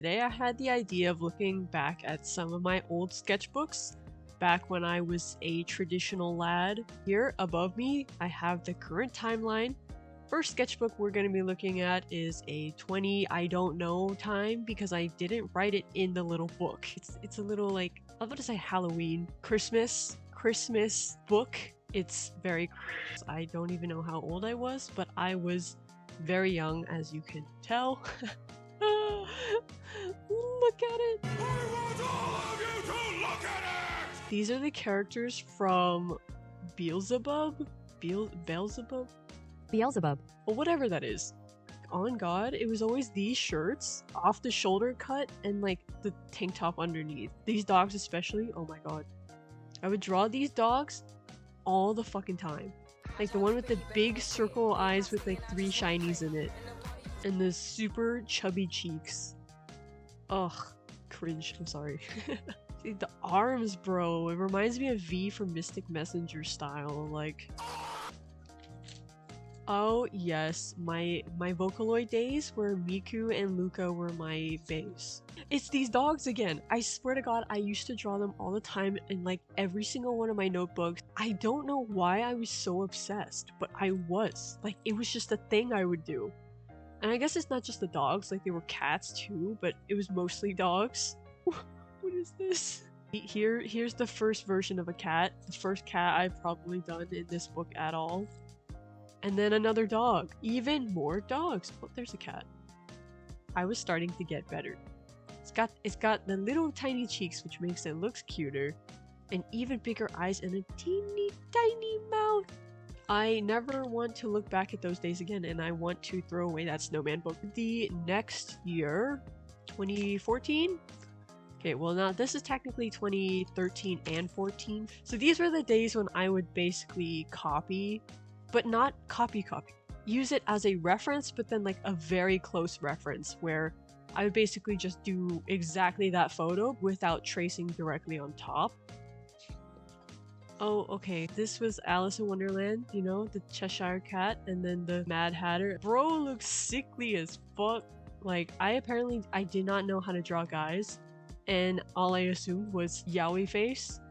Today I had the idea of looking back at some of my old sketchbooks back when I was a traditional lad. Here above me, I have the current timeline. First sketchbook we're going to be looking at is a 20 I don't know time because I didn't write it in the little book. It's a little like, I was about to say Halloween, Christmas book. It's very, I don't even know how old I was, but I was very young, as you can tell. Look at it! I want all of you to look at it! These are the characters from Beelzebub? Beelzebub? Beelzebub. Or whatever that is. On God, it was always these shirts, off the shoulder cut, and like the tank top underneath. These dogs especially, oh my god. I would draw these dogs all the fucking time. Like the one with the big circle eyes with like 3 shinies in it. And the super chubby cheeks. Ugh, cringe, I'm sorry. See, the arms, bro, it reminds me of V from Mystic Messenger style, like... Oh yes, my Vocaloid days where Miku and Luca were my base. It's these dogs again. I swear to god, I used to draw them all the time in like every single one of my notebooks. I don't know why I was so obsessed, but I was. Like, it was just a thing I would do. And I guess it's not just the dogs, like there were cats too, but it was mostly dogs. What is this? Here's the first version of a cat. The first cat I've probably done in this book at all. And then another dog. Even more dogs. Oh, there's a cat. I was starting to get better. It's got the little tiny cheeks, which makes it look cuter, and even bigger eyes and a teeny tiny mouth. I never want to look back at those days again, and I want to throw away that snowman book. The next year, 2014? Okay, well now this is technically 2013 and 14. So these were the days when I would basically copy, but not copy. Use it as a reference, but then like a very close reference where I would basically just do exactly that photo without tracing directly on top. Oh, okay. This was Alice in Wonderland, you know, the Cheshire Cat, and then the Mad Hatter. Bro looks sickly as fuck. Like, I did not know how to draw guys, and all I assumed was yaoi face.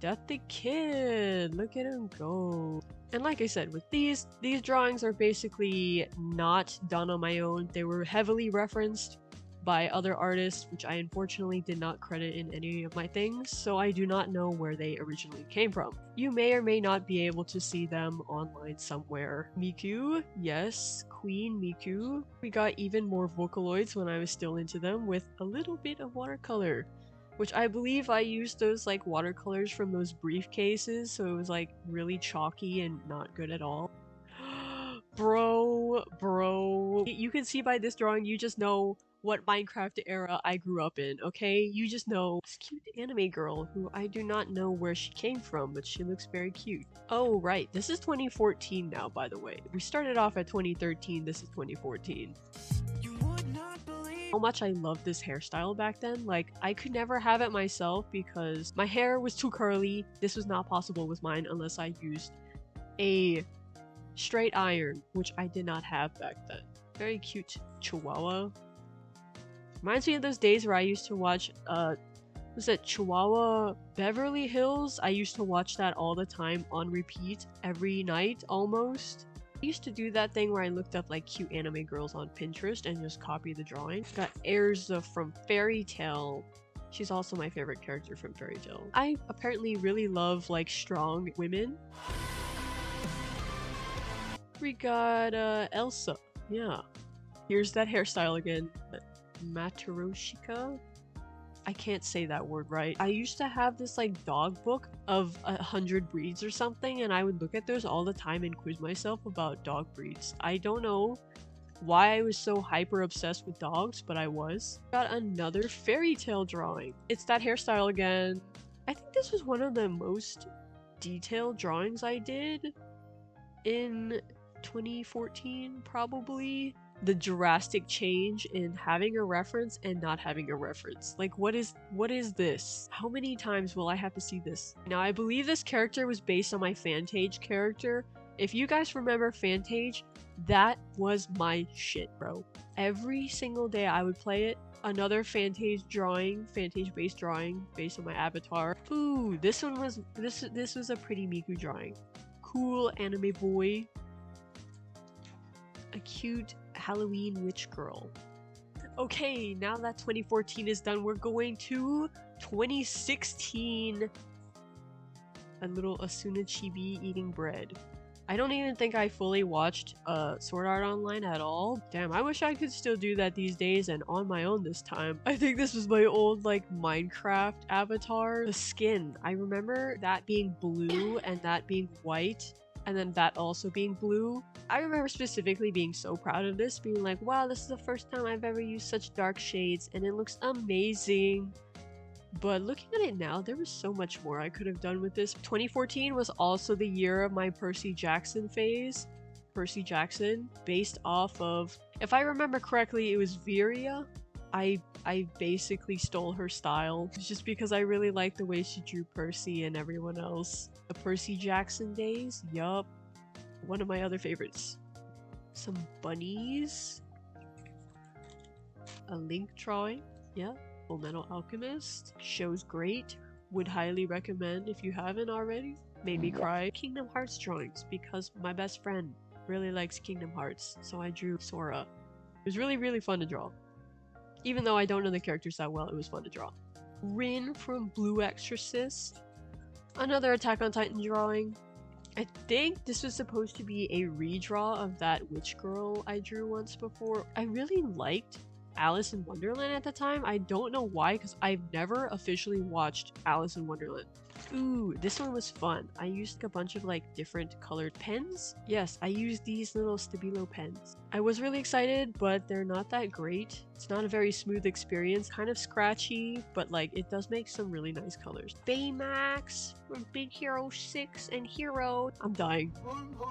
Death the Kid! Look at him go. And like I said, with these drawings are basically not done on my own. They were heavily referenced by other artists, which I unfortunately did not credit in any of my things, so I do not know where they originally came from. You may or may not be able to see them online somewhere. Miku, yes, Queen Miku. We got even more Vocaloids when I was still into them with a little bit of watercolor, which I believe I used those like watercolors from those briefcases, so it was like really chalky and not good at all. Bro, you can see by this drawing, you just know what Minecraft era I grew up in, okay? You just know this cute anime girl who I do not know where she came from, but she looks very cute. Oh, right. This is 2014 now, by the way. We started off at 2013. This is 2014. How much I loved this hairstyle back then. Like, I could never have it myself because my hair was too curly. This was not possible with mine unless I used a straight iron, which I did not have back then. Very cute chihuahua. Reminds me of those days where I used to watch, was that Chihuahua Beverly Hills? I used to watch that all the time on repeat every night almost. I used to do that thing where I looked up like cute anime girls on Pinterest and just copy the drawing. Got Erza from Fairy Tail. She's also my favorite character from Fairy Tail. I apparently really love like strong women. We got Elsa. Yeah. Here's that hairstyle again. Matroshika? I can't say that word right. I used to have this like dog book of 100 breeds or something, and I would look at those all the time and quiz myself about dog breeds. I don't know why I was so hyper obsessed with dogs, but I was. Got another Fairy Tail drawing. It's that hairstyle again. I think this was one of the most detailed drawings I did in 2014, probably. The drastic change in having a reference and not having a reference. Like, what is this? How many times will I have to see this? Now, I believe this character was based on my Fantage character, If you guys remember Fantage, that was my shit, bro. Every single day I would play it. Another Fantage drawing, Fantage based drawing based on my avatar. Ooh, this one was this was a pretty Miku drawing. Cool anime boy. A cute Halloween witch girl. Okay, now that 2014 is done, we're going to 2016. A little Asuna Chibi eating bread. I don't even think I fully watched Sword Art Online at all. Damn, I wish I could still do that these days and on my own this time. I think this was my old like Minecraft avatar. The skin, I remember that being blue and that being white and then that also being blue. I remember specifically being so proud of this, being like, wow, this is the first time I've ever used such dark shades and it looks amazing. But looking at it now, there was so much more I could have done with this. 2014 was also the year of my Percy Jackson phase. Percy Jackson, based off of, if I remember correctly, it was Viria. I basically stole her style just because I really liked the way she drew Percy and everyone else. The Percy Jackson days, yup. One of my other favorites. Some bunnies. A Link drawing, yeah. Fullmetal Alchemist. Show's great. Would highly recommend if you haven't already. Made me cry. Kingdom Hearts drawings because my best friend really likes Kingdom Hearts, so I drew Sora. It was really, really fun to draw. Even though I don't know the characters that well, it was fun to draw. Rin from Blue Exorcist. Another Attack on Titan drawing. I think this was supposed to be a redraw of that witch girl I drew once before. I really liked Alice in Wonderland at the time. I don't know why, because I've never officially watched Alice in Wonderland. Ooh, this one was fun. I used a bunch of like different colored pens. Yes, I used these little Stabilo pens. I was really excited, but they're not that great. It's not a very smooth experience. Kind of scratchy, but like it does make some really nice colors. Baymax from Big Hero 6 and Hero. I'm dying.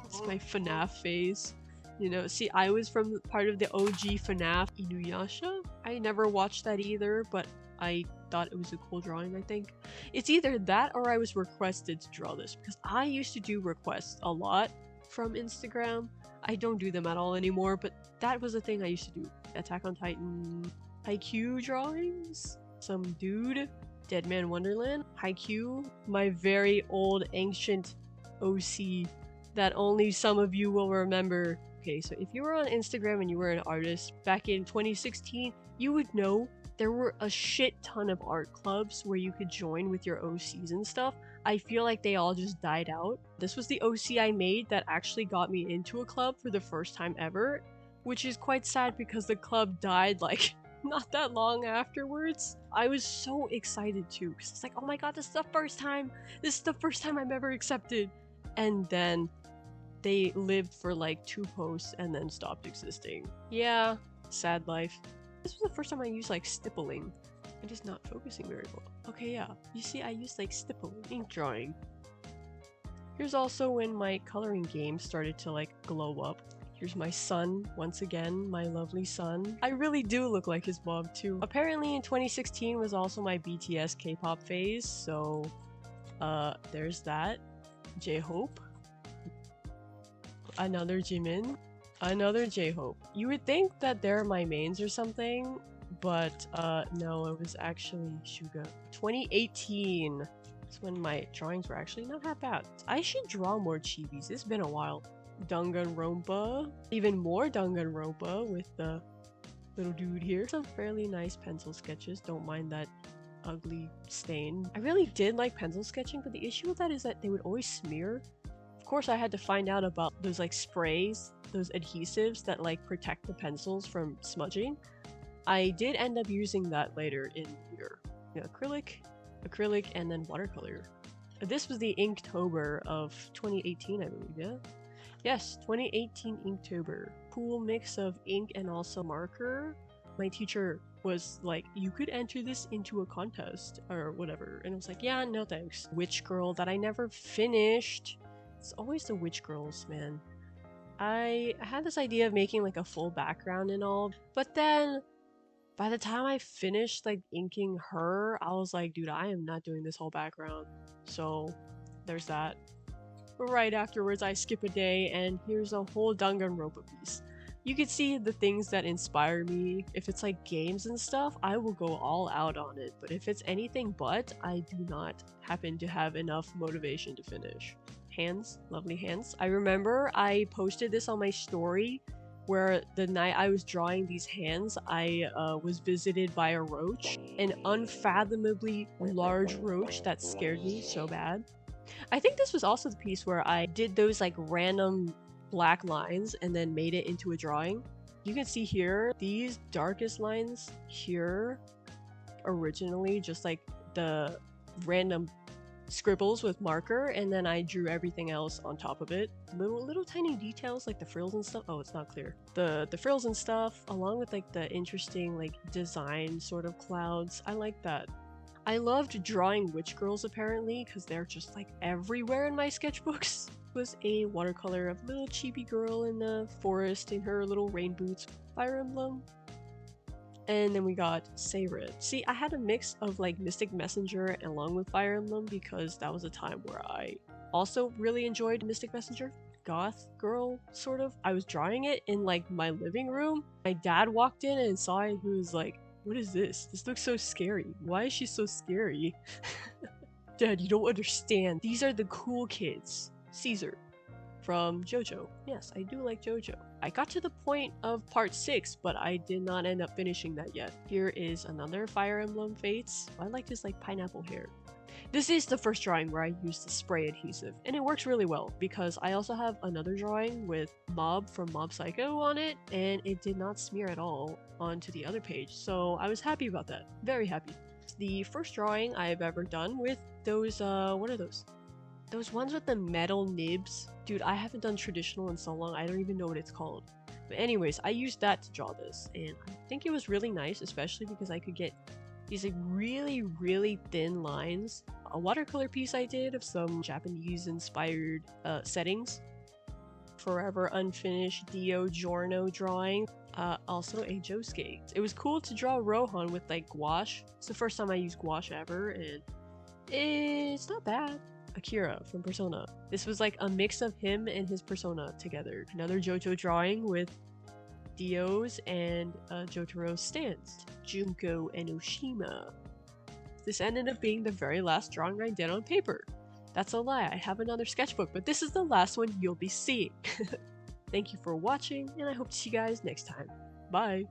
It's my FNAF phase. You know, see, I was from part of the OG FNAF Inuyasha. I never watched that either, but I thought it was a cool drawing, I think. It's either that or I was requested to draw this, because I used to do requests a lot from Instagram. I don't do them at all anymore, but that was a thing I used to do. Attack on Titan, Haikyuu drawings, some dude, Deadman Wonderland, Haikyuu, my very old ancient OC that only some of you will remember. Okay, so if you were on Instagram and you were an artist back in 2016, you would know there were a shit ton of art clubs where you could join with your OCs and stuff. I feel like they all just died out. This was the OC I made that actually got me into a club for the first time ever, which is quite sad because the club died like not that long afterwards. I was so excited too because it's like, oh my god, this is the first time. This is the first time I'm ever accepted. And then they lived for like 2 posts and then stopped existing. Yeah, sad life. This was the first time I used like stippling. I'm just not focusing very well. Okay, yeah. You see, I used like stippling, ink drawing. Here's also when my coloring game started to like glow up. Here's my son, once again, my lovely son. I really do look like his mom too. Apparently in 2016 was also my BTS K-pop phase, so there's that. J-Hope. Another Jimin. Another J-Hope. You would think that they're my mains or something, but no, it was actually Suga. 2018. That's when my drawings were actually not that bad. I should draw more chibis. It's been a while. Danganronpa. Even more Danganronpa with the little dude here. Some fairly nice pencil sketches. Don't mind that ugly stain. I really did like pencil sketching, but the issue with that is that they would always smear. Of course, I had to find out about those like sprays, those adhesives that like protect the pencils from smudging. I did end up using that later in your acrylic, and then watercolor. This was the Inktober of 2018, I believe, yeah? Yes, 2018 Inktober. Cool mix of ink and also marker. My teacher was like, you could enter this into a contest or whatever. And I was like, yeah, no thanks. Witch Girl that I never finished. It's always the witch girls, man. I had this idea of making like a full background and all, but then by the time I finished like inking her, I was like, dude, I am not doing this whole background. So there's that. right afterwards I skip a day and here's a whole Danganronpa piece. You can see the things that inspire me. If it's like games and stuff, I will go all out on it, but if it's anything but, I do not happen to have enough motivation to finish. Hands, lovely hands. I remember I posted this on my story where the night I was drawing these hands, I was visited by a roach, an unfathomably large roach that scared me so bad. I think this was also the piece where I did those like random black lines and then made it into a drawing. You can see here, these darkest lines here, originally just like the random scribbles with marker, and then I drew everything else on top of it. Little tiny details like the frills and stuff. Oh, it's not clear. The frills and stuff, along with like the interesting like design sort of clouds. I like that. I loved drawing witch girls apparently because they're just like everywhere in my sketchbooks. It was a watercolor of little chibi girl in the forest in her little rain boots. Fire Emblem. And then we got Seired. See, I had a mix of like Mystic Messenger along with Fire Emblem because that was a time where I also really enjoyed Mystic Messenger. Goth girl, sort of. I was drawing it in like my living room. My dad walked in and saw it. He was like, "What is this? This looks so scary. Why is she so scary?" Dad, you don't understand. These are the cool kids. Caesar from JoJo. Yes, I do like JoJo. I got to the point of part 6, but I did not end up finishing that yet. Here is another Fire Emblem Fates. I like his like pineapple hair. This is the first drawing where I used the spray adhesive, and it works really well because I also have another drawing with Mob from Mob Psycho on it, and it did not smear at all onto the other page, so I was happy about that. Very happy. The first drawing I've ever done with those, what are those? Those ones with the metal nibs. Dude, I haven't done traditional in so long, I don't even know what it's called. But anyways, I used that to draw this, and I think it was really nice, especially because I could get these like really thin lines. A watercolor piece I did of some Japanese inspired settings. Forever unfinished Dio Giorno drawing. Also a Josuke. It was cool to draw Rohan with like gouache. It's the first time I used gouache ever, and it's not bad. Akira from Persona. This was like a mix of him and his Persona together. Another JoJo drawing with Dio's and Jotaro's stands. Junko Enoshima. This ended up being the very last drawing I did on paper. That's a lie, I have another sketchbook, but this is the last one you'll be seeing. Thank you for watching, and I hope to see you guys next time. Bye!